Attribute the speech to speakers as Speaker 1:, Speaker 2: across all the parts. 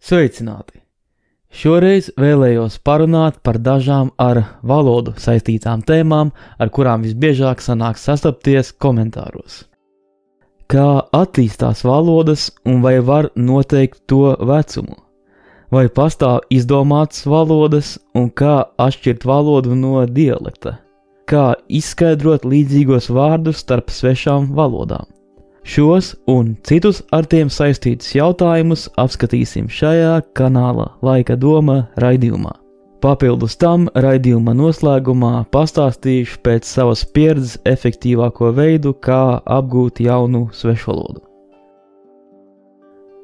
Speaker 1: Sveicināti! Šoreiz vēlējos parunāt par dažām ar valodu saistītām tēmām, ar kurām visbiežāk sanāk sastapties komentāros. Kā attīstās valodas un vai var noteikt to vecumu? Vai pastāv izdomātas valodas un kā atšķirt valodu no dialekta? Kā izskaidrot līdzīgos vārdus starp svešām valodām? Šos un citus ar tiem saistītus jautājumus apskatīsim šajā kanāla Laika doma raidījumā. Papildus tam raidījuma noslēgumā pastāstīšu pēc savas pieredzes efektīvāko veidu, kā apgūt jaunu svešvalodu.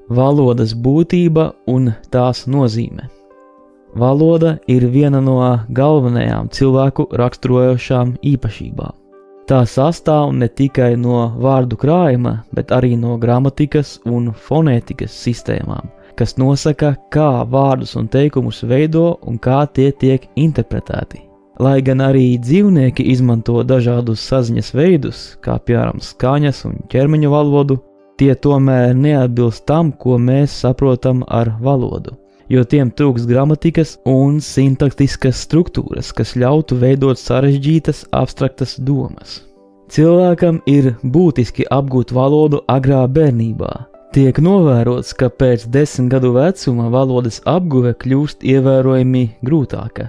Speaker 1: Valodas būtība un tās nozīme. Valoda ir viena no galvenajām cilvēku raksturojošām īpašībām. Tā sastāv ne tikai no vārdu krājuma, bet arī no gramatikas un fonētikas sistēmām, kas nosaka, kā vārdus un teikumus veido un kā tie tiek interpretēti. Lai gan arī dzīvnieki izmanto dažādus saziņas veidus, kā piemēram skaņas un ķermeņa valodu, tie tomēr neatbilst tam, ko mēs saprotam ar valodu, jo tiem trūkst gramatikas un sintaktiskas struktūras, kas ļautu veidot sarežģītas, abstraktas domas. Cilvēkam ir būtiski apgūt valodu agrā bērnībā. Tiek novērots, ka pēc 10 gadu vecuma valodas apguve kļūst ievērojami grūtāka.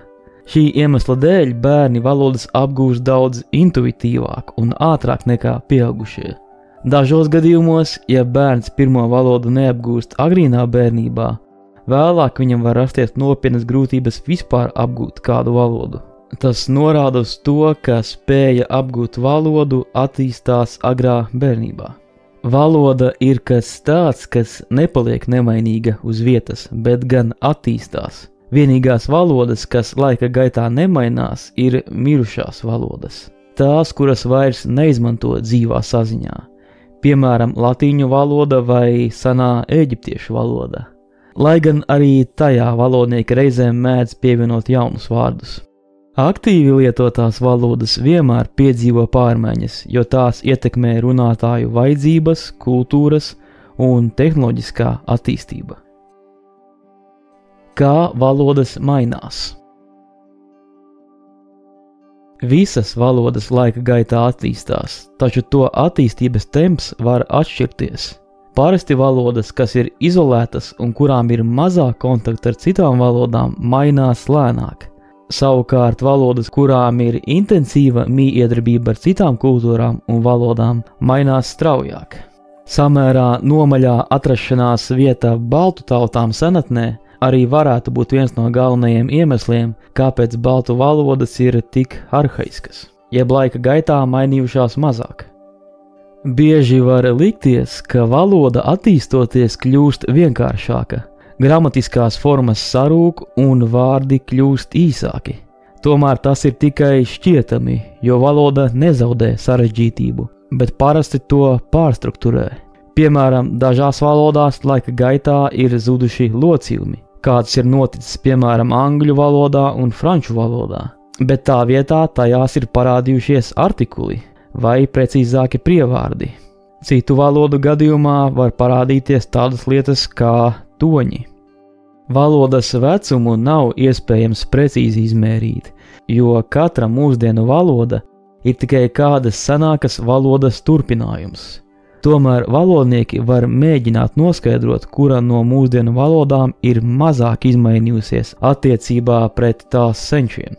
Speaker 1: Šī iemesla dēļ bērni valodas apgūst daudz intuitīvāk un ātrāk nekā pieaugušie. Dažos gadījumos, ja bērns pirmo valodu neapgūst agrīnā bērnībā, vēlāk viņam var rasties nopietnas grūtības vispār apgūt kādu valodu. Tas norāda uz to, ka spēja apgūt valodu attīstās agrā bērnībā. Valoda ir kas tāds, kas nepaliek nemainīga uz vietas, bet gan attīstās. Vienīgās valodas, kas laika gaitā nemainās, ir mirušās valodas. Tās, kuras vairs neizmanto dzīvā saziņā. Piemēram, latīņu valoda vai senā eģiptiešu valoda. Lai gan arī tajā valodnieki reizēm mēdz pievienot jaunus vārdus. Aktīvi lietotās valodas vienmēr piedzīvo pārmaiņas, jo tās ietekmē runātāju vajadzības, kultūras un tehnoloģiskā attīstība. Kā valodas mainās? Visas valodas laika gaitā attīstās, taču to attīstības temps var atšķirties. Parasti valodas, kas ir izolētas un kurām ir mazāk kontakta ar citām valodām, mainās lēnāk. Savukārt valodas, kurām ir intensīva mījiedarbība ar citām kultūrām un valodām, mainās straujāk. Samērā nomaļā atrašanās vieta baltu tautām senatnē arī varētu būt viens no galvenajiem iemesliem, kāpēc baltu valodas ir tik arhaiskas, jeb laika gaitā mainījušās mazāk. Bieži var likties, ka valoda attīstoties kļūst vienkāršāka, gramatiskās formas sarūk un vārdi kļūst īsāki. Tomēr tas ir tikai šķietami, jo valoda nezaudē sarežģītību, bet parasti to pārstrukturē. Piemēram, dažās valodās laika gaitā ir zuduši locījumi, kāds ir noticis piemēram angļu valodā un franču valodā, bet tā vietā tajās ir parādījušies artikuli, vai precīzāki prievārdi. Citu valodu gadījumā var parādīties tādas lietas kā toņi. Valodas vecumu nav iespējams precīzi izmērīt, jo katra mūsdienu valoda ir tikai kādas senākas valodas turpinājums. Tomēr valodnieki var mēģināt noskaidrot, kura no mūsdienu valodām ir mazāk izmainījusies attiecībā pret tās senčiem.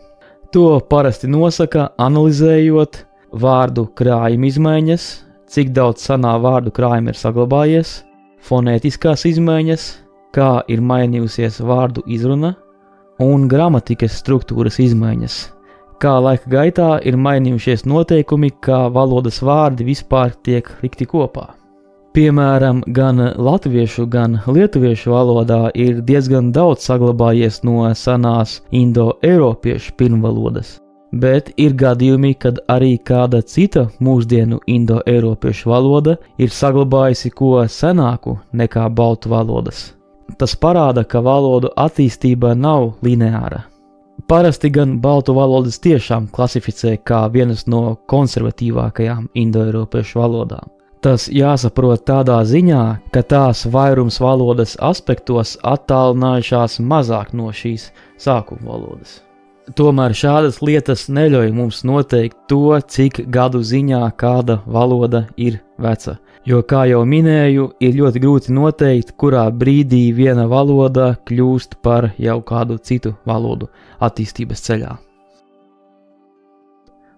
Speaker 1: To parasti nosaka analizējot vārdu krājuma izmaiņas, cik daudz senā vārdu krājuma ir saglabājies, fonētiskās izmaiņas, kā ir mainījusies vārdu izruna, un gramatikas struktūras izmaiņas, kā laika gaitā ir mainījušies noteikumi, kā valodas vārdi vispār tiek likti kopā. Piemēram, gan latviešu, gan lietuviešu valodā ir diezgan daudz saglabājies no senās indo-eiropiešu pirmvalodas, bet ir gadījumi, kad arī kāda cita mūsdienu indo-eiropiešu valoda ir saglabājusi ko senāku nekā baltu valodas. Tas parāda, ka valodu attīstība nav lineāra. Parasti gan baltu valodas tiešām klasificē kā vienas no konservatīvākajām indoeiropiešu valodām. Tas jāsaprot tādā ziņā, ka tās vairums valodas aspektos attālinājušās mazāk no šīs sākuma valodas. Tomēr šādas lietas neļauj mums noteikt to, cik gadu ziņā kāda valoda ir veca, jo, kā jau minēju, ir ļoti grūti noteikt, kurā brīdī viena valoda kļūst par jau kādu citu valodu attīstības ceļā.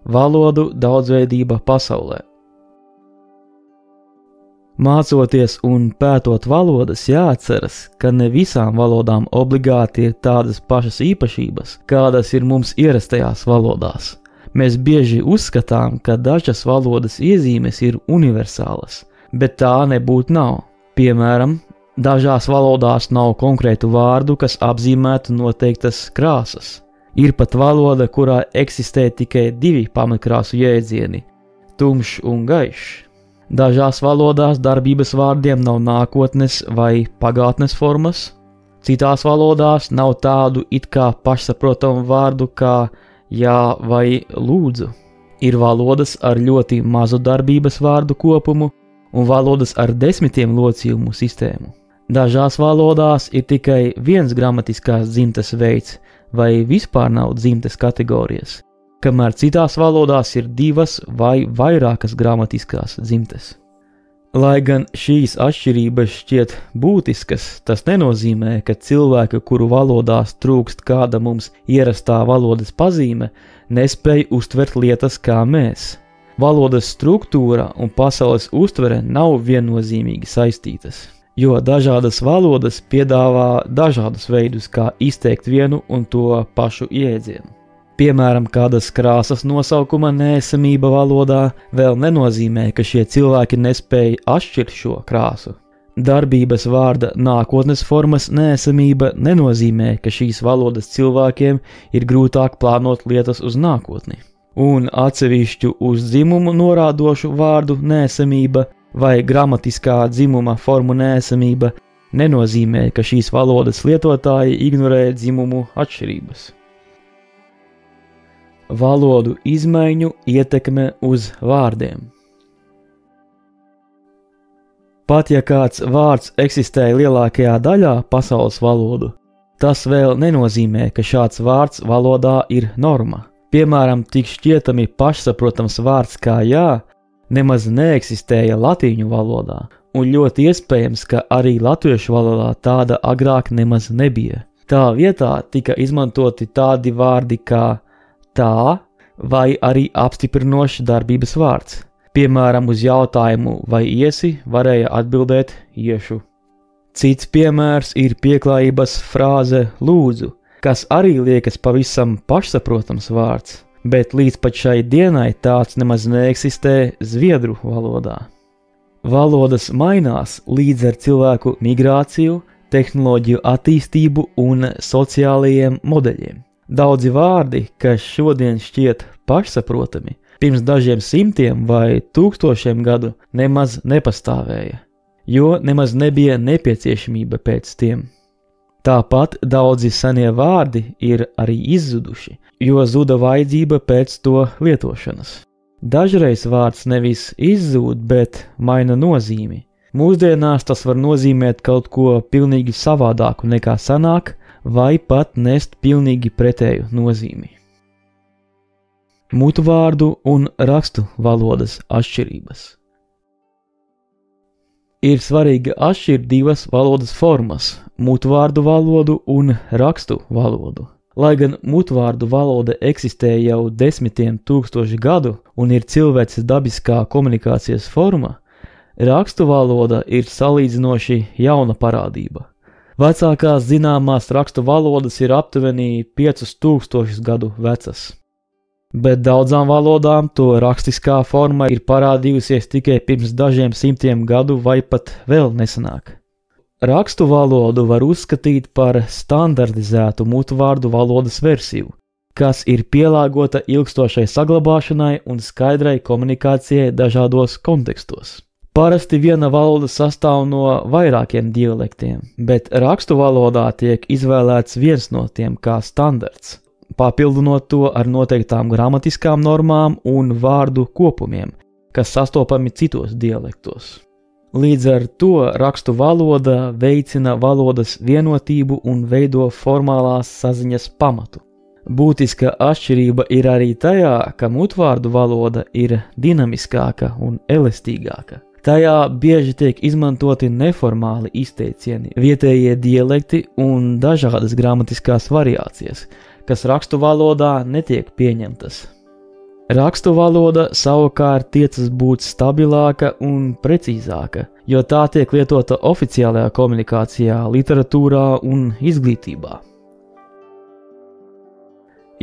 Speaker 1: Valodu daudzveidība pasaulē. Mācoties un pētot valodas, jāatceras, ka ne visām valodām obligāti ir tādas pašas īpašības, kādas ir mums ierastajās valodās. Mēs bieži uzskatām, ka dažas valodas iezīmes ir universālas, bet tā nebūtu nav. Piemēram, dažās valodās nav konkrētu vārdu, kas apzīmētu noteiktas krāsas. Ir pat valoda, kurā eksistē tikai 2 pamatkrāsu jēdzieni – tumšs un gaišs. Dažās valodās darbības vārdiem nav nākotnes vai pagātnes formas, citās valodās nav tādu it kā pašsaprotamu vārdu kā jā vai lūdzu. Ir valodas ar ļoti mazu darbības vārdu kopumu un valodas ar 10 locījumu sistēmu. Dažās valodās ir tikai viens gramatiskās dzimtes veids vai vispār nav dzimtes kategorijas, kamēr citās valodās ir 2 vai vairākas gramatiskās dzimtes. Lai gan šīs atšķirības šķiet būtiskas, tas nenozīmē, ka cilvēki, kuru valodās trūkst kāda mums ierastā valodas pazīme, nespēj uztvert lietas kā mēs. Valodas struktūra un pasaules uztvere nav viennozīmīgi saistītas, jo dažādas valodas piedāvā dažādus veidus, kā izteikt vienu un to pašu jēdzienu. Piemēram, kādas krāsas nosaukuma neesamība valodā vēl nenozīmē, ka šie cilvēki nespēja atšķirt šo krāsu. Darbības vārda nākotnes formas neesamība nenozīmē, ka šīs valodas cilvēkiem ir grūtāk plānot lietas uz nākotni. Un atsevišķu uz dzimumu norādošu vārdu neesamība vai gramatiskā dzimuma formu neesamība nenozīmē, ka šīs valodas lietotāji ignorē dzimumu atšķirības. Valodu izmaiņu ietekme uz vārdiem. Pat ja kāds vārds eksistē lielākajā daļā pasaules valodu, tas vēl nenozīmē, ka šāds vārds valodā ir norma. Piemēram, tik šķietami pašsaprotams vārds kā jā nemaz neeksistēja latīņu valodā, un ļoti iespējams, ka arī latviešu valodā tāda agrāk nemaz nebija. Tā vietā tika izmantoti tādi vārdi kā tā vai arī apstiprinošs darbības vārds. Piemēram, uz jautājumu vai iesi varēja atbildēt iešu. Cits piemērs ir pieklājības frāze lūdzu, kas arī liekas pavisam pašsaprotams vārds, bet līdz pat šai dienai tāds nemaz neeksistē zviedru valodā. Valodas mainās līdz ar cilvēku migrāciju, tehnoloģiju attīstību un sociālajiem modeļiem. Daudzi vārdi, kas šodien šķiet pašsaprotami, pirms dažiem simtiem vai tūkstošiem gadu nemaz nepastāvēja, jo nemaz nebija nepieciešamība pēc tiem. Tāpat daudzi senie vārdi ir arī izzuduši, jo zuda vajadzība pēc to lietošanas. Dažreiz vārds nevis izzūd, bet maina nozīmi. Mūsdienās tas var nozīmēt kaut ko pilnīgi savādāku nekā senāk, vai pat nest pilnīgi pretēju nozīmi. Mutvārdu un rakstu valodas atšķirības. Ir svarīgi atšķirt 2 valodas formas – mutvārdu valodu un rakstu valodu. Lai gan mutvārdu valoda eksistē jau 10 000 gadu un ir cilvēces dabiskā komunikācijas forma, rakstu valoda ir salīdzinoši jauna parādība. Vecākās zināmās rakstu valodas ir aptuveni 5000 gadu vecas. Bet daudzām valodām to rakstiskā forma ir parādījusies tikai pirms dažiem simtiem gadu vai pat vēl nesenāk. Rakstu valodu var uzskatīt par standartizētu mutvārdu valodas versiju, kas ir pielāgota ilgstošai saglabāšanai un skaidrai komunikācijai dažādos kontekstos. Parasti viena valoda sastāv no vairākiem dialektiem, bet rakstu valodā tiek izvēlēts viens no tiem kā standarts, papildinot to ar noteiktām gramatiskām normām un vārdu kopumiem, kas sastopami citos dialektos. Līdz ar to rakstu valoda veicina valodas vienotību un veido formālās saziņas pamatu. Būtiska atšķirība ir arī tajā, ka mutvārdu valoda ir dinamiskāka un elastīgāka. Tajā bieži tiek izmantoti neformāli izteicieni, vietējie dialekti un dažādas gramatiskās variācijas, kas rakstu valodā netiek pieņemtas. Rakstu valoda savukārt tiecas būt stabilāka un precīzāka, jo tā tiek lietota oficiālajā komunikācijā, literatūrā un izglītībā.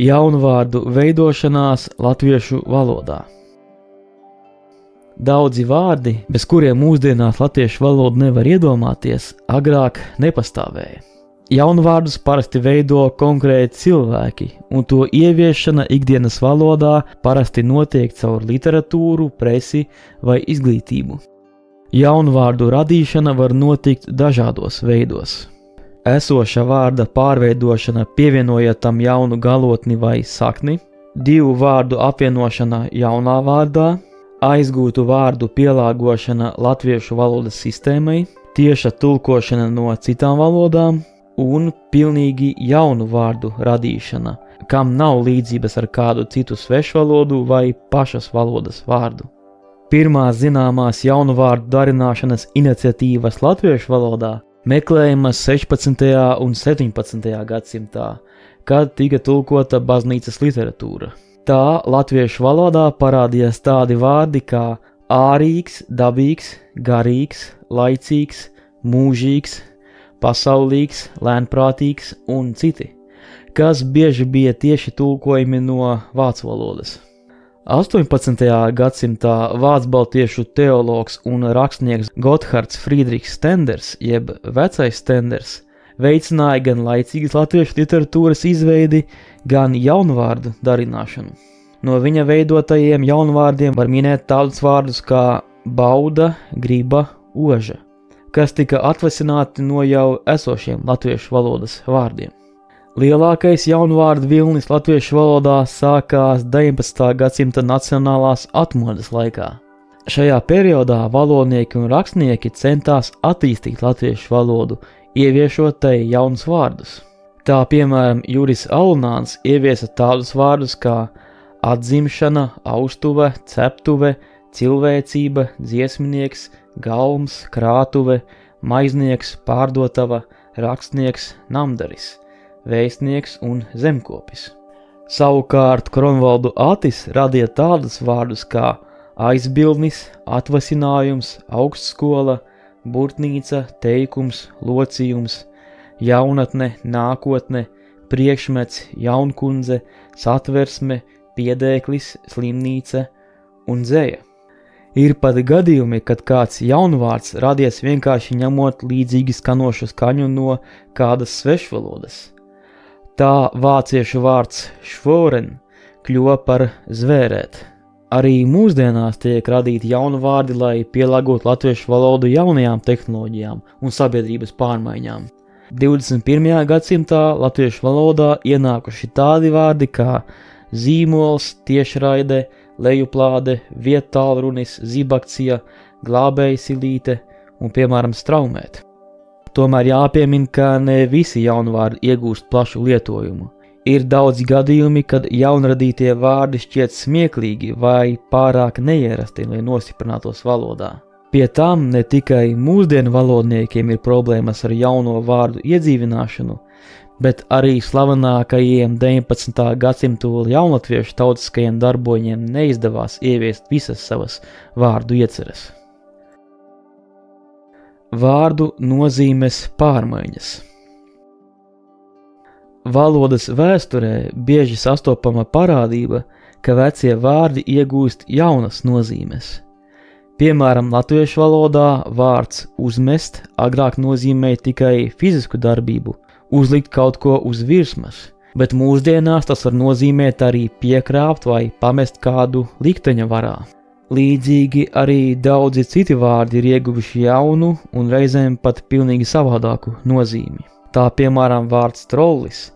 Speaker 1: Jaunvārdu veidošanās latviešu valodā. Daudzi vārdi, bez kuriem mūsdienās latviešu valodu nevar iedomāties, agrāk nepastāvēja. Jaunvārdus parasti veido konkrēti cilvēki, un to ieviešana ikdienas valodā parasti notiek caur literatūru, presi vai izglītību. Jaunvārdu radīšana var notikt dažādos veidos. Esoša vārda pārveidošana pievienojot tam jaunu galotni vai sakni, divu vārdu apvienošana jaunā vārdā, aizgūtu vārdu pielāgošana latviešu valodas sistēmai, tieša tulkošana no citām valodām un pilnīgi jaunu vārdu radīšana, kam nav līdzības ar kādu citu svešvalodu vai pašas valodas vārdu. Pirmās zināmās jaunu vārdu darināšanas iniciatīvas latviešu valodā meklējamas 16. un 17. gadsimtā, kad tika tulkota baznīcas literatūra. Tā latviešu valodā parādījās tādi vārdi kā ārīgs, dabīgs, garīgs, laicīgs, mūžīgs, pasaulīgs, lēnprātīgs un citi, kas bieži bija tieši tulkojumi no vācu valodas. 18. gadsimtā vācbaltiešu teologs un rakstnieks Gothards Friedrichs Stenders, jeb Vecais Stenders, veicināja gan laicīgas latviešu literatūras izveidi, gan jaunvārdu darināšanu. No viņa veidotajiem jaunvārdiem var minēt tādus vārdus kā bauda, griba, oža, kas tika atvasināti no jau esošiem latviešu valodas vārdiem. Lielākais jaunvārdu vilnis latviešu valodā sākās 19. gadsimta nacionālās atmodas laikā. Šajā periodā valodnieki un rakstnieki centās attīstīt latviešu valodu, ieviešot tai jaunus vārdus. Tā piemēram Juris Alunāns ieviesa tādus vārdus kā atzimšana, austuve, ceptuve, cilvēcība, dziesminieks, galms, krātuve, maiznieks, pārdotava, rakstnieks, namdaris, vēstnieks un zemkopis. Savukārt Kronvaldu Atis radīja tādus vārdus kā aizbildnis, atvasinājums, augstskola, burtnīca, teikums, locījums, jaunatne, nākotne, priekšmets, jaunkundze, satversme, piedēklis, slimnīca un dzeja. Ir pat gadījumi, kad kāds jaunvārds radies vienkārši ņemot līdzīgi skanošu skaņu no kādas svešvalodas. Tā vāciešu vārds švoren kļuva par zvērēt. Arī mūsdienās tiek radīti jauni vārdi, lai pielāgotu latviešu valodu jaunajām tehnoloģijām un sabiedrības pārmaiņām. 21. gadsimtā latviešu valodā ienākuši tādi vārdi kā zīmols, tiešraide, lejuplāde, viettālrunis, zibakcija, glābējsilīte un, piemēram, straumēt. Tomēr jāpiemin, ka ne visi jaunvārdi iegūst plašu lietojumu. Ir daudz gadījumi, kad jaunradītie vārdi šķiet smieklīgi vai pārāk neierasti, lai nostiprinātos valodā. Pie tam ne tikai mūsdienu valodniekiem ir problēmas ar jauno vārdu iedzīvināšanu, bet arī slavenākajiem 19. gadsimtu jaunatviešu tautiskajiem darboņiem neizdevās ieviest visas savas vārdu ieceres. Vārdu nozīmes pārmaiņas. Valodas vēsturē bieži sastopama parādība, ka vecie vārdi iegūst jaunas nozīmes. Piemēram, latviešu valodā vārds uzmest agrāk nozīmēja tikai fizisku darbību, uzlikt kaut ko uz virsmas, bet mūsdienās tas var nozīmēt arī piekrāpt vai pamest kādu likteņa varā. Līdzīgi arī daudzi citi vārdi ir ieguvuši jaunu un reizēm pat pilnīgi savādāku nozīmi. Tā piemēram vārds trollis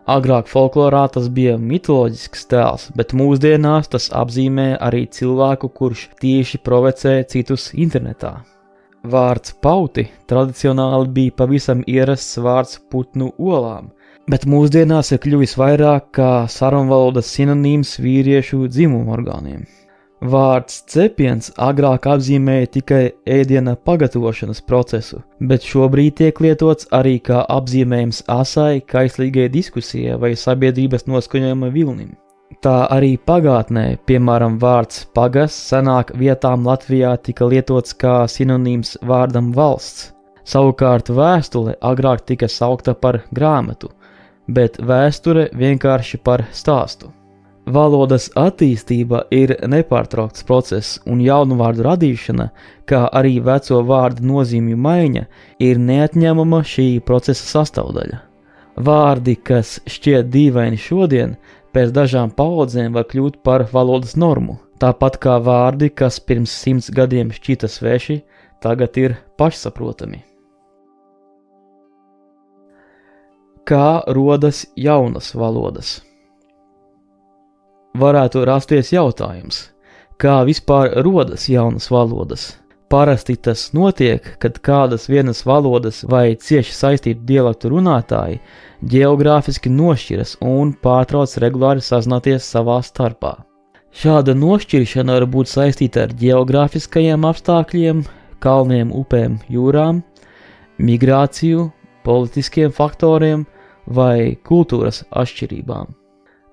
Speaker 1: Agrāk folklorā tas bija mitoloģisks tēls, bet mūsdienās tas apzīmē arī cilvēku, kurš tieši provocē citus internetā. Vārds pauti tradicionāli bija pavisam ierasts vārds putnu olām, bet mūsdienās ir kļuvis vairāk kā sarunvalodas sinonīms vīriešu dzimumu orgāniem. Vārds cepiens agrāk apzīmēja tikai ēdiena pagatavošanas procesu, bet šobrīd tiek lietots arī kā apzīmējums asai, kaislīgai diskusijai vai sabiedrības noskaņojuma vilnim. Tā arī pagātnē, piemēram, vārds pagas senāk vietām Latvijā tika lietots kā sinonīms vārdam valsts. Savukārt vēstule agrāk tika saukta par grāmatu, bet vēsture vienkārši par stāstu. Valodas attīstība ir nepārtraukts process, un jaunu vārdu radīšana, kā arī veco vārdu nozīmju maiņa, ir neatņemama šī procesa sastāvdaļa. Vārdi, kas šķiet dīvaini šodien, pēc dažām paudzēm var kļūt par valodas normu, tāpat kā vārdi, kas pirms 100 gadiem šķita sveši, tagad ir pašsaprotami. Kā rodas jaunas valodas? Varētu rasties jautājums, kā vispār rodas jaunas valodas? Parasti tas notiek, kad kādas vienas valodas vai cieši saistītu dialektu runātāji ģeogrāfiski nošķiras un pārtrauc regulāri sazināties savā starpā. Šāda nošķiršana var būt saistīta ar ģeogrāfiskajiem apstākļiem, kalniem, upēm, jūrām, migrāciju, politiskiem faktoriem vai kultūras atšķirībām.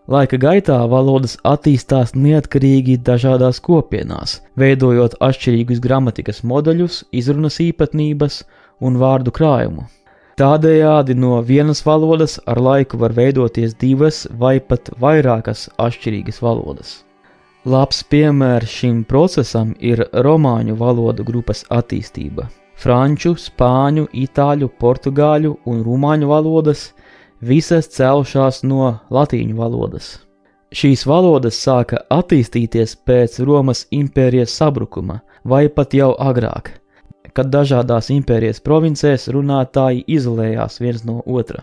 Speaker 1: Laika gaitā valodas attīstās neatkarīgi dažādās kopienās, veidojot atšķirīgus gramatikas modeļus, izrunas īpatnības un vārdu krājumu. Tādējādi no vienas valodas ar laiku var veidoties divas vai pat vairākas atšķirīgas valodas. Labs piemērs šim procesam ir romāņu valodu grupas attīstība. Franču, spāņu, itāļu, portugāļu un rumāņu valodas visas cēlušās no latīņu valodas. Šīs valodas sāka attīstīties pēc Romas impērijas sabrukuma vai pat jau agrāk, kad dažādās impērijas provincēs runātāji izolējās viens no otra.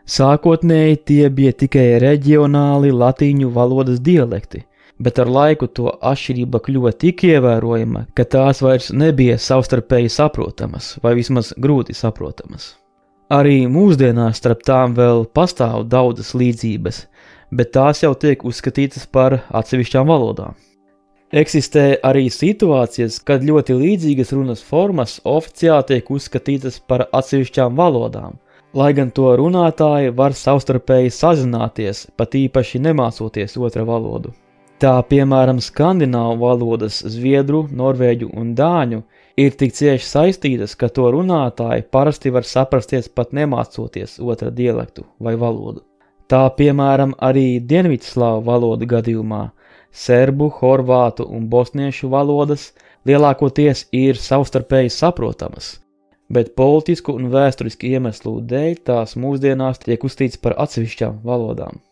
Speaker 1: Sākotnēji tie bija tikai reģionāli latīņu valodas dialekti, bet ar laiku to atšķirība kļuva tik ievērojama, ka tās vairs nebija savstarpēji saprotamas vai vismaz grūti saprotamas. Arī mūsdienās starp tām vēl pastāv daudzas līdzības, bet tās jau tiek uzskatītas par atsevišķām valodām. Eksistē arī situācijas, kad ļoti līdzīgas runas formas oficiāli tiek uzskatītas par atsevišķām valodām, lai gan to runātāji var savstarpēji sazināties, pat īpaši nemācoties otra valodu. Tā, piemēram, skandināvu valodas zviedru, norvēģu un dāņu ir tik cieši saistītas, ka to runātāji parasti var saprasties pat nemācoties otra dialektu vai valodu. Tā, piemēram, arī dienvidslāvu valodu gadījumā serbu, horvātu un bosniešu valodas lielākoties ir savstarpēji saprotamas, bet politisku un vēsturisku iemeslu dēļ tās mūsdienās tiek uzskatīts par atsevišķām valodām.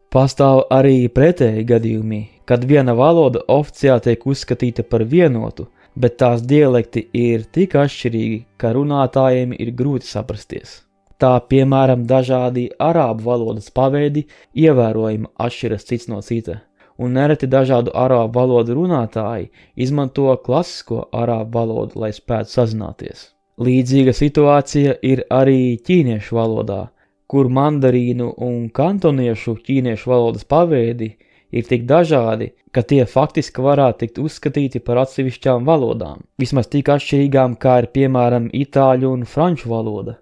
Speaker 1: Pastāv arī pretēji gadījumi, kad viena valoda oficiāli tiek uzskatīta par vienotu, bet tās dialekti ir tik atšķirīgi, ka runātājiem ir grūti saprasties. Tā, piemēram, dažādi arābu valodas paveidi ievērojami atšķiras cits no cita, un nereti dažādu arābu valodu runātāji izmanto klasisko arābu valodu, lai spētu sazināties. Līdzīga situācija ir arī ķīniešu valodā, kur mandarīnu un kantoniešu ķīniešu valodas paveidi ir tik dažādi, ka tie faktiski varētu tikt uzskatīti par atsevišķām valodām, vismaz tik atšķirīgām, kā ir piemēram itāļu un franču valoda,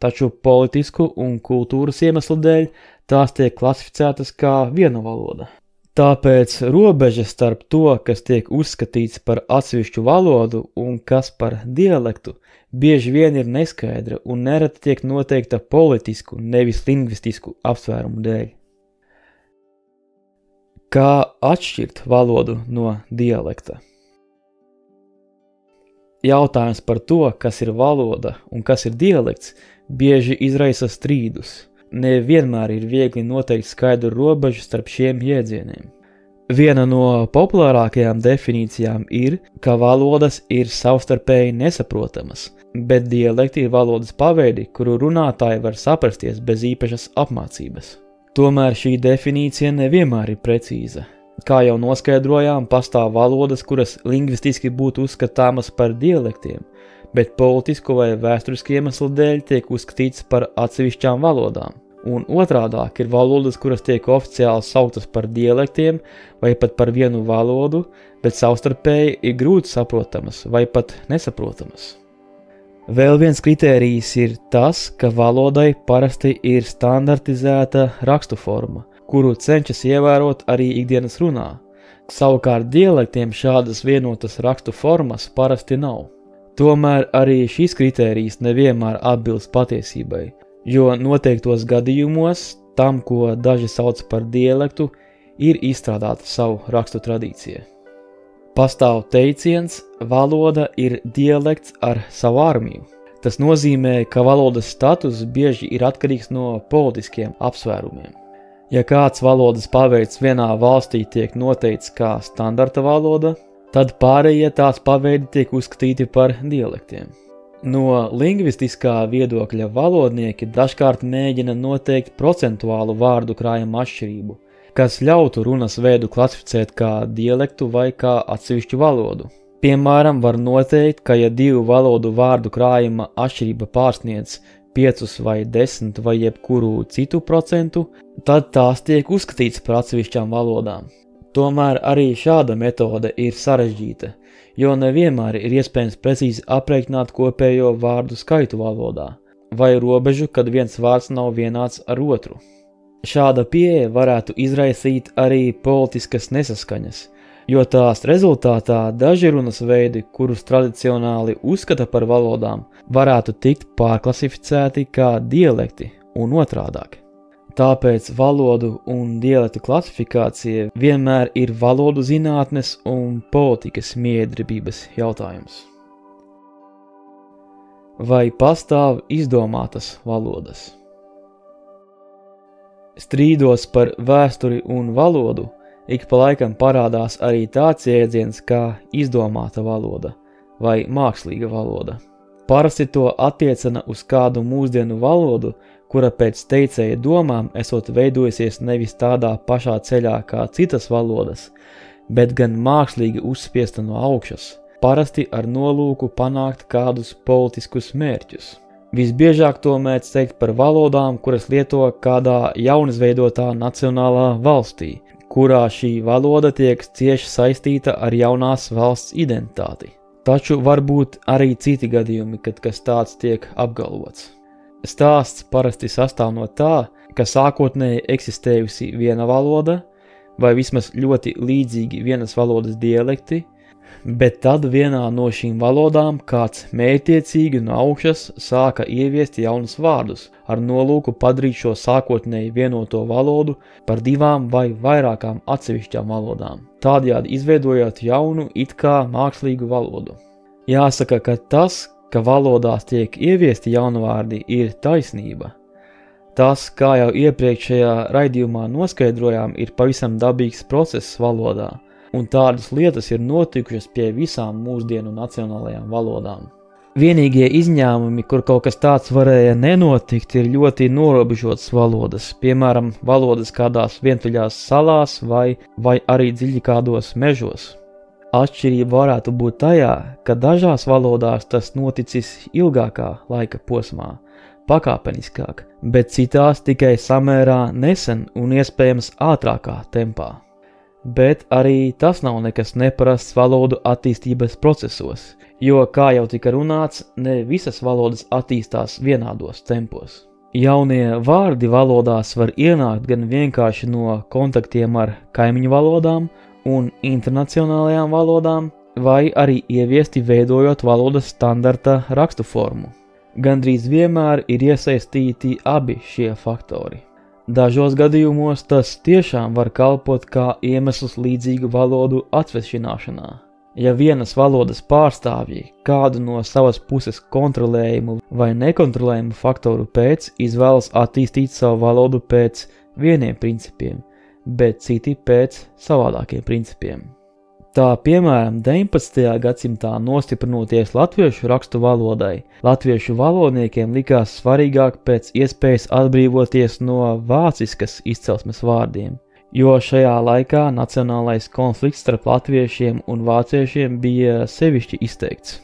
Speaker 1: taču politisku un kultūras iemeslu dēļ tās tiek klasificētas kā viena valoda. Tāpēc robeža starp to, kas tiek uzskatīts par atsevišķu valodu un kas par dialektu, bieži vien ir neskaidra un nereti tiek noteikta politisku, nevis lingvistisku apsvērumu dēļ. Kā atšķirt valodu no dialekta? Jautājums par to, kas ir valoda un kas ir dialekts, bieži izraisa strīdus. Nevienmēr ir viegli noteikt skaidru robežu starp šiem jēdzieniem. Viena no populārākajām definīcijām ir, ka valodas ir savstarpēji nesaprotamas, bet dialekti ir valodas paveidi, kuru runātāji var saprasties bez īpašas apmācības. Tomēr šī definīcija nevienmēr ir precīza. Kā jau noskaidrojām, pastāv valodas, kuras lingvistiski būtu uzskatāmas par dialektiem, bet politisku vai vēsturisku iemeslu dēļ tiek uzskatītas par atsevišķām valodām. Un otrādāk ir valodas, kuras tiek oficiāli sauktas par dialektiem vai pat par vienu valodu, bet savstarpēji ir grūti saprotamas vai pat nesaprotamas. Vēl viens kritērijs ir tas, ka valodai parasti ir standartizēta rakstu forma, kuru cenšas ievērot arī ikdienas runā. Savukārt dialektiem šādas vienotas rakstu formas parasti nav. Tomēr arī šis kritērijs nevienmēr atbilst patiesībai, jo noteiktos gadījumos tam, ko daži sauc par dialektu, ir izstrādāta savu rakstu tradīcija. Pastāv teiciens, valoda ir dialekts ar savu armiju. Tas nozīmē, ka valodas status bieži ir atkarīgs no politiskiem apsvērumiem. Ja kāds valodas paveids vienā valstī tiek noteikts kā standarta valoda, tad pārējie tās paveidi tiek uzskatīti par dialektiem. No lingvistiskā viedokļa valodnieki dažkārt mēģina noteikt procentuālu vārdu krājuma atšķirību, kas ļautu runas veidu klasificēt kā dialektu vai kā atsevišķu valodu. Piemēram, var noteikt, ka ja divu valodu vārdu krājuma atšķirība pārsniedz 5 vai 10 vai jebkuru citu procentu, tad tās tiek uzskatīts par atsevišķām valodām. Tomēr arī šāda metode ir sarežģīta, jo nevienmēr ir iespējams precīzi aprēķināt kopējo vārdu skaitu valodā, vai robežu, kad viens vārds nav vienāds ar otru. Šāda pieeja varētu izraisīt arī politiskas nesaskaņas, jo tās rezultātā daži runas veidi, kurus tradicionāli uzskata par valodām, varētu tikt pārklasificēti kā dialekti un otrādāk. Tāpēc valodu un dialektu klasifikācija vienmēr ir valodu zinātnes un politikas miedarbības jautājums. Vai pastāv izdomātas valodas? Strīdos par vēsturi un valodu ik pa laikam parādās arī tāds jēdziens kā izdomāta valoda vai mākslīga valoda. Parasti to attiecina uz kādu mūsdienu valodu, kura pēc teicēja domām esot veidojusies nevis tādā pašā ceļā kā citas valodas, bet gan mākslīgi uzspiesta no augšas, parasti ar nolūku panākt kādus politiskus mērķus. Visbiežāk to mēdz teikt par valodām, kuras lieto kādā jaunizveidotā nacionālā valstī, kurā šī valoda tiek cieši saistīta ar jaunās valsts identitāti. Taču var būt arī citi gadījumi, kad kas tāds tiek apgalvots. Stāsts parasti sastāv no tā, ka sākotnēji eksistējusi viena valoda, vai vismaz ļoti līdzīgi vienas valodas dialekti, bet tad vienā no šīm valodām kāds mērķtiecīgi no augšas sāka ieviest jaunus vārdus, ar nolūku padarīt šo sākotnēji vienoto valodu par divām vai vairākām atsevišķām valodām, tādējādi izveidojot jaunu it kā mākslīgu valodu. Jāsaka, ka tas, ka valodās tiek ieviesti jaunvārdi, ir taisnība. Tas, kā jau iepriekšējā raidījumā noskaidrojām, ir pavisam dabīgs process valodā, un tādas lietas ir notikušas pie visām mūsdienu nacionālajām valodām. Vienīgie izņēmumi, kur kaut kas tāds varēja nenotikt, ir ļoti norobežotas valodas, piemēram, valodas kādās vientuļās salās vai arī dziļi kādos mežos. Atšķirība varētu būt tajā, ka dažās valodās tas noticis ilgākā laika posmā, pakāpeniskāk, bet citās tikai samērā nesen un iespējams ātrākā tempā. Bet arī tas nav nekas neparasts valodu attīstības procesos, jo, kā jau tika runāts, ne visas valodas attīstās vienādos tempos. Jaunie vārdi valodās var ienākt gan vienkārši no kontaktiem ar kaimiņu valodām un internacionālajām valodām, vai arī ieviesti veidojot valodas standarta rakstu formu. Gandrīz vienmēr ir iesaistīti abi šie faktori. Dažos gadījumos tas tiešām var kalpot kā iemesls līdzīgu valodu atsvešināšanā. Ja vienas valodas pārstāvji kādu no savas puses kontrolējumu vai nekontrolējumu faktoru pēc izvēlas attīstīt savu valodu pēc vieniem principiem, bet citi pēc savādākiem principiem. Tā, piemēram, 19. gadsimtā nostiprinoties latviešu rakstu valodai, latviešu valodniekiem likās svarīgāk pēc iespējas atbrīvoties no vāciskas izcelsmes vārdiem, jo šajā laikā nacionālais konflikts starp latviešiem un vāciešiem bija sevišķi izteikts.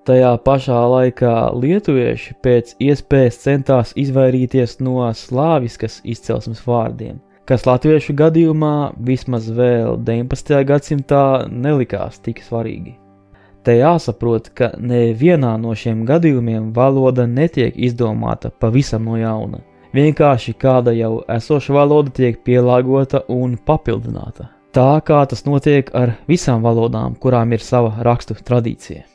Speaker 1: Tajā pašā laikā lietuvieši pēc iespējas centās izvairīties no slāviskas izcelsmes vārdiem, kas latviešu gadījumā vismaz vēl 19. gadsimtā nelikās tik svarīgi. Te jāsaprot, ka nevienā no šiem gadījumiem valoda netiek izdomāta pavisam no jauna. Vienkārši kāda jau esoša valoda tiek pielāgota un papildināta. Tā kā tas notiek ar visām valodām, kurām ir sava rakstu tradīcija.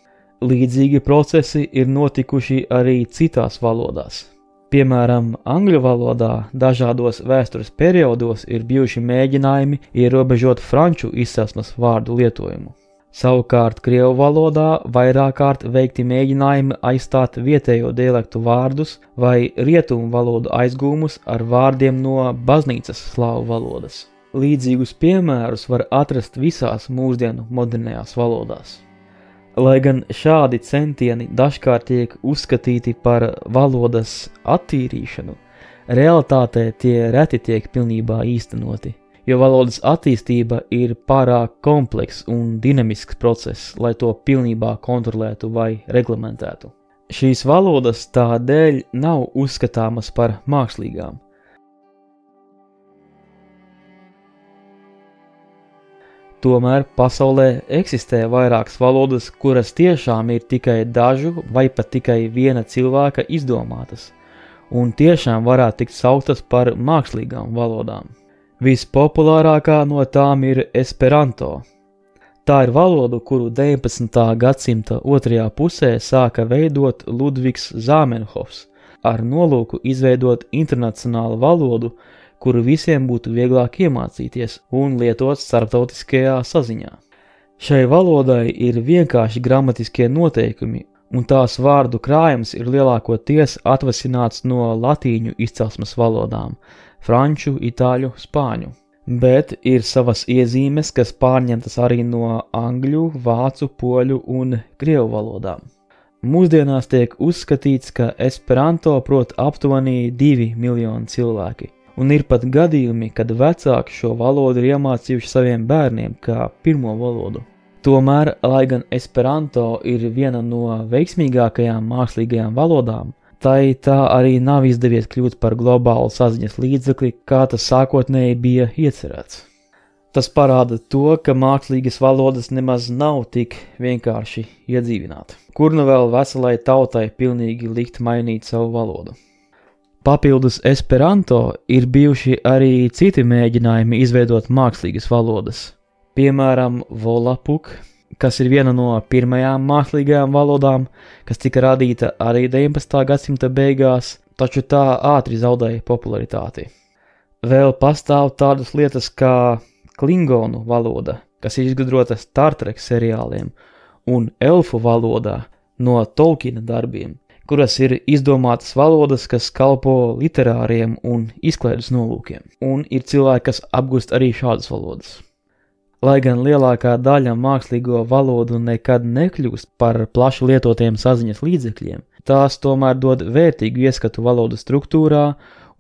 Speaker 1: Līdzīgi procesi ir notikuši arī citās valodās. Piemēram, angļu valodā dažādos vēstures periodos ir bijuši mēģinājumi ierobežot franču izcelsmes vārdu lietojumu. Savukārt krievu valodā vairāk kārt veikti mēģinājumi aizstāt vietējo dialektu vārdus vai rietumu valodu aizgūmus ar vārdiem no baznīcas slāvu valodas. Līdzīgus piemērus var atrast visās mūsdienu modernajās valodās. Lai gan šādi centieni dažkārt tiek uzskatīti par valodas attīrīšanu, realitātē tie reti tiek pilnībā īstenoti, jo valodas attīstība ir pārāk komplekss un dinamisks process, lai to pilnībā kontrolētu vai reglamentētu. Šīs valodas tādēļ nav uzskatāmas par mākslīgām. Tomēr pasaulē eksistē vairākas valodas, kuras tiešām ir tikai dažu vai pat tikai viena cilvēka izdomātas, un tiešām varētu tikt sauktas par mākslīgām valodām. Vispopulārākā no tām ir Esperanto. Tā ir valoda, kuru 19. gadsimta otrajā pusē sāka veidot Ludvigs Zāmenhofs, ar nolūku izveidot internacionālu valodu, kuru visiem būtu vieglāk iemācīties un lietot starptautiskajā saziņā. Šai valodai ir vienkārši gramatiskie noteikumi, un tās vārdu krājums ir lielākoties atvasināts no latīņu izcelsmes valodām – franču, itāļu, spāņu. Bet ir savas iezīmes, kas pārņemtas arī no angļu, vācu, poļu un krievu valodām. Mūsdienās tiek uzskatīts, ka Esperanto prot aptuveni 2 miljoni cilvēki. Un ir pat gadījumi, kad vecāki šo valodu ir iemācījuši saviem bērniem kā pirmo valodu. Tomēr, lai gan Esperanto ir viena no veiksmīgākajām mākslīgajām valodām, tai tā arī nav izdevies kļūt par globālu saziņas līdzekli, kā tas sākotnēji bija iecerēts. Tas parāda to, ka mākslīgas valodas nemaz nav tik vienkārši iedzīvināt. Kur nu vēl veselai tautai pilnīgi likt mainīt savu valodu? Papildus Esperanto ir bijuši arī citi mēģinājumi izveidot mākslīgas valodas. Piemēram, Volapuk, kas ir viena no pirmajām mākslīgajām valodām, kas tika radīta arī 19. gadsimta beigās, taču tā ātri zaudēja popularitāti. Vēl pastāv tādas lietas kā klingonu valoda, kas ir izgudrota Star Trek seriāliem, un elfu valodā no Tolkiena darbiem, kuras ir izdomātas valodas, kas kalpo literāriem un izklaides nolūkiem, un ir cilvēki, kas apgūst arī šādas valodas. Lai gan lielākā daļa mākslīgo valodu nekad nekļūst par plaši lietotiem saziņas līdzekļiem, tās tomēr dod vērtīgu ieskatu valodu struktūrā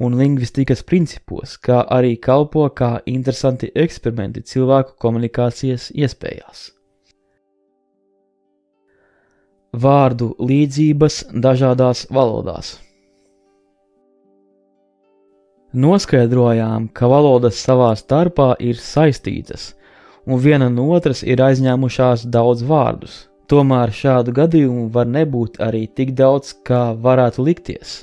Speaker 1: un lingvistikas principos, kā arī kalpo kā interesanti eksperimenti cilvēku komunikācijas iespējās. Vārdu līdzības dažādās valodās. Noskaidrojām, ka valodas savā starpā ir saistītas, un viena no otras ir aizņēmušās daudz vārdus. Tomēr šādu gadījumu var nebūt arī tik daudz, kā varētu likties.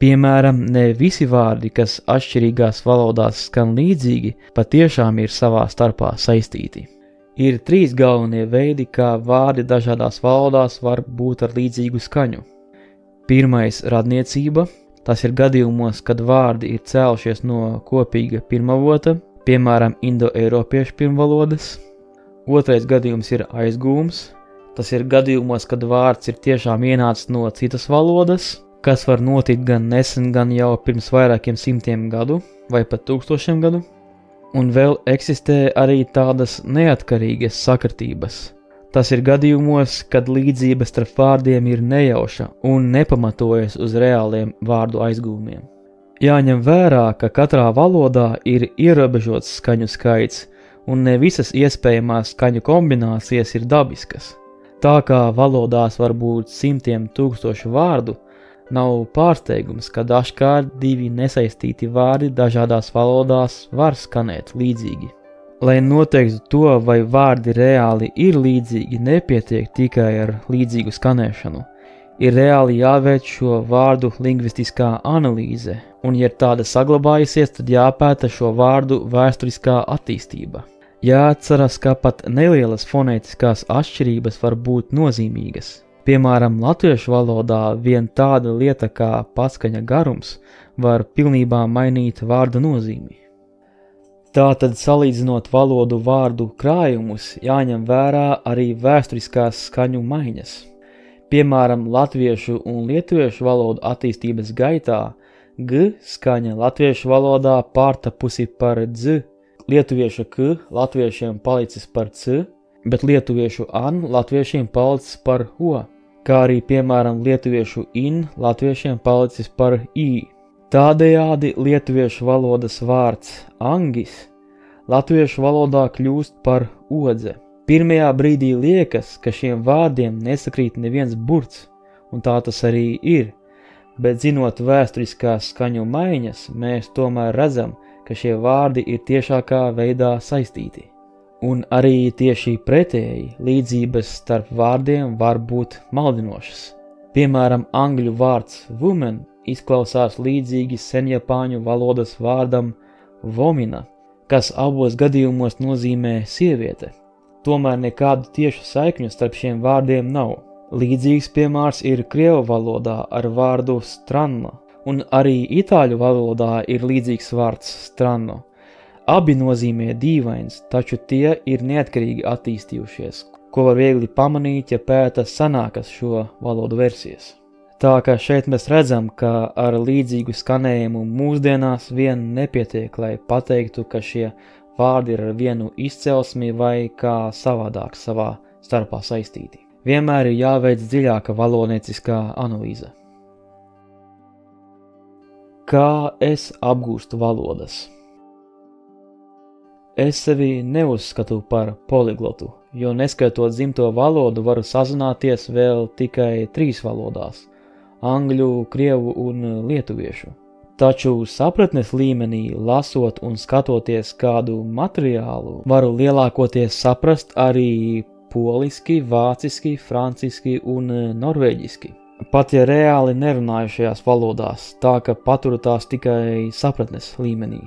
Speaker 1: Piemēram, ne visi vārdi, kas atšķirīgās valodās skan līdzīgi, patiešām ir savā starpā saistīti. Ir 3 galvenie veidi, kā vārdi dažādās valodās var būt ar līdzīgu skaņu. Pirmais – radniecība. Tas ir gadījumos, kad vārdi ir cēlušies no kopīga pirmavota, piemēram, indo-eiropiešu pirmvalodas. Otrais gadījums ir aizgūms. Tas ir gadījumos, kad vārds ir tiešām ienācis no citas valodas, kas var notikt gan nesen, gan jau pirms vairākiem simtiem gadu vai pat 1000 gadu. Un vēl eksistē arī tādas neatkarīgas sakritības. Tas ir gadījumos, kad līdzība starp vārdiem ir nejauša un nepamatojas uz reāliem vārdu aizgūmiem. Jāņem vērā, ka katrā valodā ir ierobežots skaņu skaits, un ne visas iespējamās skaņu kombinācijas ir dabiskas. Tā kā valodās var būt simtiem tūkstošu vārdu, nav pārsteigums, ka dažkārt divi nesaistīti vārdi dažādās valodās var skanēt līdzīgi. Lai noteiktu to, vai vārdi reāli ir līdzīgi, nepietiek tikai ar līdzīgu skanēšanu. Ir reāli jāveic šo vārdu lingvistiskā analīze, un ja tāda saglabājusies, tad jāpēta šo vārdu vēsturiskā attīstība. Jāatceras, ka pat nelielas fonētiskās atšķirības var būt nozīmīgas. Piemēram, latviešu valodā vien tāda lieta kā patskaņa garums var pilnībā mainīt vārda nozīmi. Tātad, salīdzinot valodu vārdu krājumus, jāņem vērā arī vēsturiskās skaņu maiņas. Piemēram, latviešu un lietuviešu valodu attīstības gaitā g skaņa latviešu valodā pārtapusi par dz, lietuviešu k latviešiem palicis par c, bet lietuviešu an latviešiem palicis par o, kā arī, piemēram, lietuviešu in latviešiem palicis par i. Tādējādi lietuviešu valodas vārds angis latviešu valodā kļūst par odze. Pirmajā brīdī liekas, ka šiem vārdiem nesakrīt neviens burts, un tā tas arī ir, bet zinot vēsturiskās skaņu maiņas, mēs tomēr redzam, ka šie vārdi ir tiešākā veidā saistīti. Un arī tieši pretēji līdzības starp vārdiem var būt maldinošas. Piemēram, angļu vārds woman izklausās līdzīgi senjapāņu valodas vārdam vomina, kas abos gadījumos nozīmē sieviete. Tomēr nekādu tiešu saikņu starp šiem vārdiem nav. Līdzīgs piemērs ir krievu valodā ar vārdu stranna, un arī itāļu valodā ir līdzīgs vārds stranno. Abi nozīmē dīvains, taču tie ir neatkarīgi attīstījušies, ko var viegli pamanīt, ja pēta senākas šo valodu versijas. Tā kā šeit mēs redzam, ka ar līdzīgu skanējumu mūsdienās vien nepietiek, lai pateiktu, ka šie vārdi ir ar vienu izcelsmi vai kā savādāk savā starpā saistīti. Vienmēr ir jāveic dziļāka valodnieciskā analīze. Kā es apgūstu valodas? Es sevi neuzskatu par poliglotu, jo neskaitot dzimto valodu varu sazināties vēl tikai 3 valodās – angļu, krievu un lietuviešu. Taču sapratnes līmenī, lasot un skatoties kādu materiālu, varu lielākoties saprast arī poliski, vāciski, franciski un norvēģiski. Pat ja reāli nerunāju šajās valodās, tā ka paturu tās tikai sapratnes līmenī.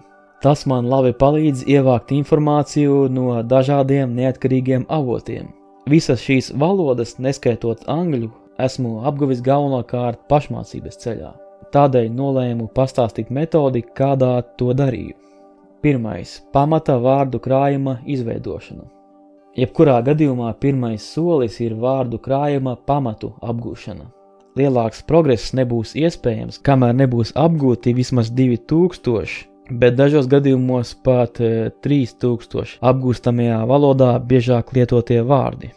Speaker 1: Tas man labi palīdz ievākt informāciju no dažādiem neatkarīgiem avotiem. Visas šīs valodas, neskaitot angļu, esmu apguvis galvenokārt pašmācības ceļā. Tādēļ nolēmu pastāstīt metodi, kādā to darīju. 1. Pamata vārdu krājuma izveidošana. Jebkurā gadījumā pirmais solis ir vārdu krājuma pamatu apgūšana. Lielāks progress nebūs iespējams, kamēr nebūs apgūti vismaz 2000, bet dažos gadījumos pat 3000 apgūstamajā valodā biežāk lietotie vārdi.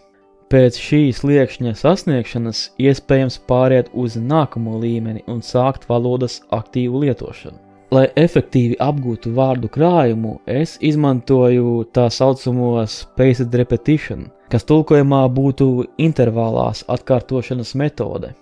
Speaker 1: Pēc šīs sliekšņa sasniegšanas iespējams pāriet uz nākamo līmeni un sākt valodas aktīvu lietošanu. Lai efektīvi apgūtu vārdu krājumu, es izmantoju tā saucamo spaced repetition, kas tulkojumā būtu intervālās atkārtošanas metode.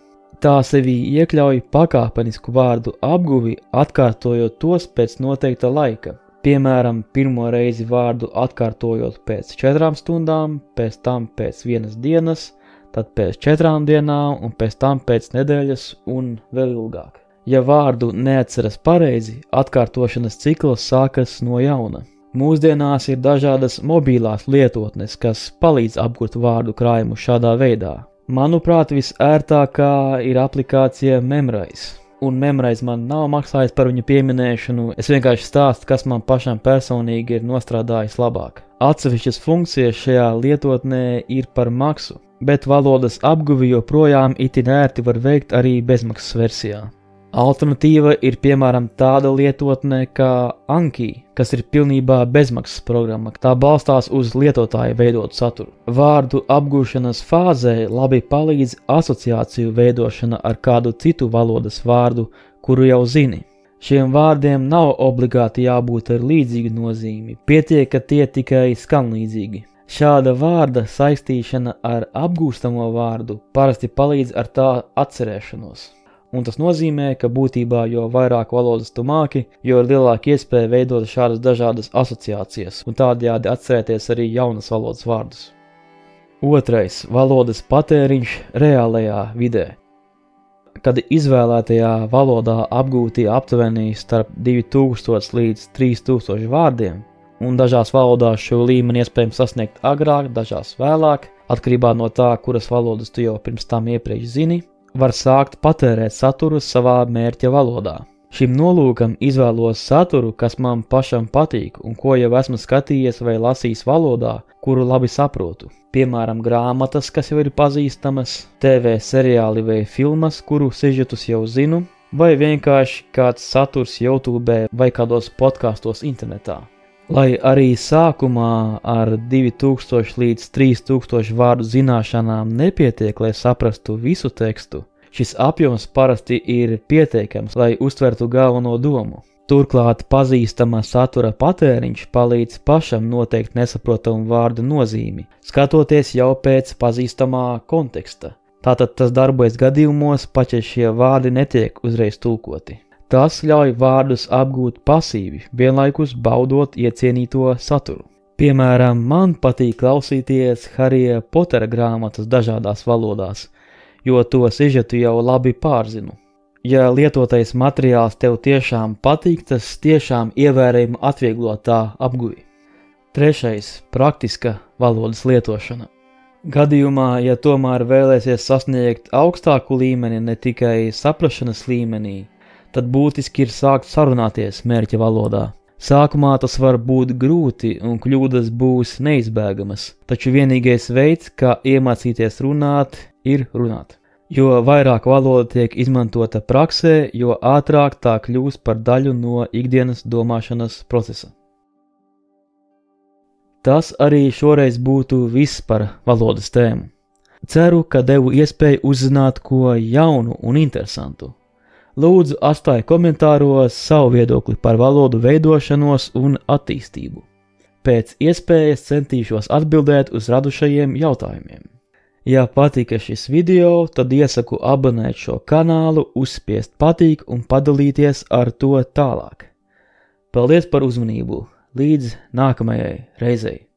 Speaker 1: Tā sevī iekļauj pakāpenisku vārdu apguvi, atkārtojot tos pēc noteikta laika. Piemēram, pirmo reizi vārdu atkārtojot pēc 4 stundām, pēc tam pēc 1 dienas, tad pēc 4 dienām un pēc tam pēc nedēļas un vēl ilgāk. Ja vārdu neatceras pareizi, atkārtošanas cikls sākas no jauna. Mūsdienās ir dažādas mobilās lietotnes, kas palīdz apgūt vārdu krājumu šādā veidā. Manuprāt, visērtākā ir aplikācija Memrise. Un Memrise man nav maksājis par viņu pieminēšanu, es vienkārši stāstu, kas man pašam personīgi ir nostrādājis labāk. Atsevišķas funkcijas šajā lietotnē ir par maksu, bet valodas apguvi joprojām itin ērti var veikt arī bezmaksas versijā. Alternatīva ir piemēram tāda lietotne kā Anki, kas ir pilnībā bezmaksas programma. Tā balstās uz lietotāja veidotu saturu. Vārdu apgūšanas fāzē labi palīdz asociāciju veidošana ar kādu citu valodas vārdu, kuru jau zini. Šiem vārdiem nav obligāti jābūt ar līdzīgu nozīmi, pietiek, ka tie tikai skan līdzīgi. Šāda vārda saistīšana ar apgūstamo vārdu parasti palīdz ar tā atcerēšanos. Un tas nozīmē, ka būtībā jo vairāk valodas tu māki, jo lielāka iespēja veidot šādas dažādas asociācijas un tādējādi atcerēties arī jaunas valodas vārdus. Otrais – valodas patēriņš reālajā vidē. Kad izvēlētajā valodā apgūti aptuveni starp 2000 līdz 3000 vārdiem, un dažās valodās šo līmeni iespējams sasniegt agrāk, dažās vēlāk, atkarībā no tā, kuras valodas tu jau pirms tam iepriekš zini, var sākt patērēt saturu savā mērķa valodā. Šim nolūkam izvēlos saturu, kas man pašam patīk un ko jau esmu skatījies vai lasījis valodā, kuru labi saprotu. Piemēram, grāmatas, kas jau ir pazīstamas, TV seriāli vai filmas, kuru sižetus jau zinu, vai vienkārši kāds saturs YouTube vai kādos podkastos internetā. Lai arī sākumā ar 2000 līdz 3000 vārdu zināšanām nepietiek, lai saprastu visu tekstu, šis apjoms parasti ir pietiekams, lai uztvertu galveno domu. Turklāt pazīstama satura patēriņš palīdz pašam noteikt nesaprotamu vārdu nozīmi, skatoties jau pēc pazīstamā konteksta. Tātad tas darbojas gadījumos, pat ja šie vārdi netiek uzreiz tulkoti. Tas ļauj vārdus apgūt pasīvi, vienlaikus baudot iecienīto saturu. Piemēram, man patīk klausīties Harija Potera grāmatas dažādās valodās, jo to sižetu jau labi pārzinu. Ja lietotais materiāls tev tiešām patīk, tas tiešām ievērojami atvieglo tā apguvi. Trešais – praktiska valodas lietošana. Gadījumā, ja tomēr vēlēsies sasniegt augstāku līmeni ne tikai saprašanas līmenī, tad būtiski ir sākt sarunāties mērķa valodā. Sākumā tas var būt grūti un kļūdas būs neizbēgamas, taču vienīgais veids, kā iemācīties runāt, ir runāt. Jo vairāk valoda tiek izmantota praksē, jo ātrāk tā kļūs par daļu no ikdienas domāšanas procesa. Tas arī šoreiz būtu viss par valodas tēmu. Ceru, ka devu iespēju uzzināt ko jaunu un interesantu. Lūdzu, atstāj komentāros savu viedokli par valodu veidošanos un attīstību. Pēc iespējas centīšos atbildēt uz radušajiem jautājumiem. Ja patika šis video, tad iesaku abonēt šo kanālu, uzspiest patīk un padalīties ar to tālāk. Paldies par uzmanību! Līdz nākamajai reizei!